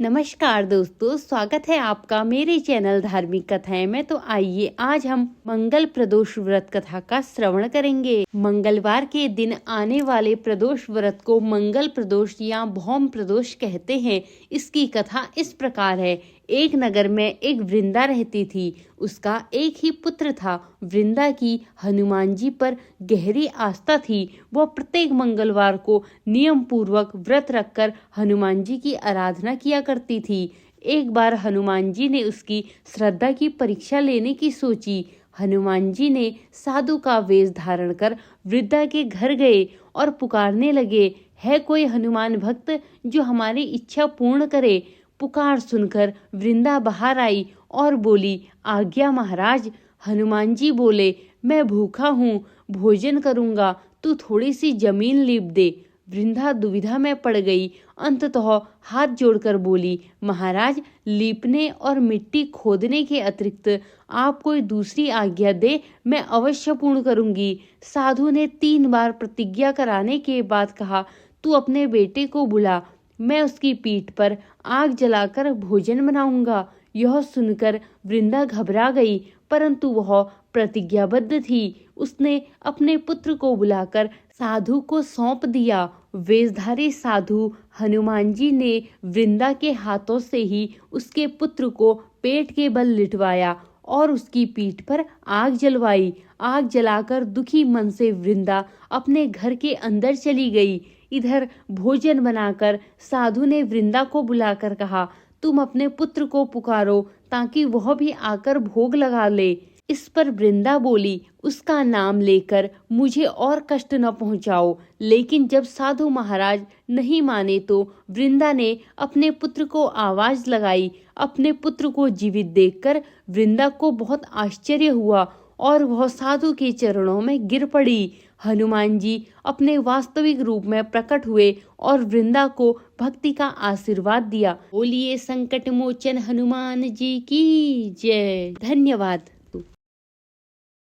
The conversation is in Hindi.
नमस्कार दोस्तों, स्वागत है आपका मेरे चैनल धार्मिक कथाएं में। तो आइए आज हम मंगल प्रदोष व्रत कथा का श्रवण करेंगे। मंगलवार के दिन आने वाले प्रदोष व्रत को मंगल प्रदोष या भौम प्रदोष कहते हैं। इसकी कथा इस प्रकार है। एक नगर में एक वृंदा रहती थी। उसका एक ही पुत्र था। वृंदा की हनुमान जी पर गहरी आस्था थी। वह प्रत्येक मंगलवार को नियम पूर्वक व्रत रखकर हनुमान जी की आराधना किया करती थी। एक बार हनुमान जी ने उसकी श्रद्धा की परीक्षा लेने की सोची। हनुमान जी ने साधु का वेश धारण कर वृद्धा के घर गए और पुकारने लगे, है कोई हनुमान भक्त जो हमारी इच्छा पूर्ण करे। पुकार सुनकर वृंदा बाहर आई और बोली, आज्ञा महाराज। हनुमान जी बोले, मैं भूखा हूँ, भोजन करूंगा, तू थोड़ी सी जमीन लीप दे। वृंदा दुविधा में पड़ गई। अंततः हाथ जोड़कर बोली, महाराज, लीपने और मिट्टी खोदने के अतिरिक्त आप कोई दूसरी आज्ञा दे, मैं अवश्य पूर्ण करूंगी। साधु ने 3 बार प्रतिज्ञा कराने के बाद कहा, तू अपने बेटे को बुला, मैं उसकी पीठ पर आग जलाकर भोजन बनाऊंगा। यह सुनकर वृंदा घबरा गई, परंतु वह प्रतिज्ञाबद्ध थी। उसने अपने पुत्र को बुलाकर साधु को सौंप दिया। वेशधारी साधु हनुमान जी ने वृंदा के हाथों से ही उसके पुत्र को पेट के बल लिटवाया और उसकी पीठ पर आग जलवाई। आग जलाकर दुखी मन से वृंदा अपने घर के अंदर चली गई। इधर भोजन बनाकर साधु ने वृंदा को बुलाकर कहा, तुम अपने पुत्र को पुकारो ताकि वह भी आकर भोग लगा ले। इस पर वृंदा बोली, उसका नाम लेकर मुझे और कष्ट न पहुंचाओ। लेकिन जब साधु महाराज नहीं माने तो वृंदा ने अपने पुत्र को आवाज लगाई। अपने पुत्र को जीवित देखकर वृंदा को बहुत आश्चर्य हुआ और वह साधु के चरणों में गिर पड़ी। हनुमान जी अपने वास्तविक रूप में प्रकट हुए और वृंदा को भक्ति का आशीर्वाद दिया। बोलिए संकट मोचन हनुमान जी की जय। धन्यवाद।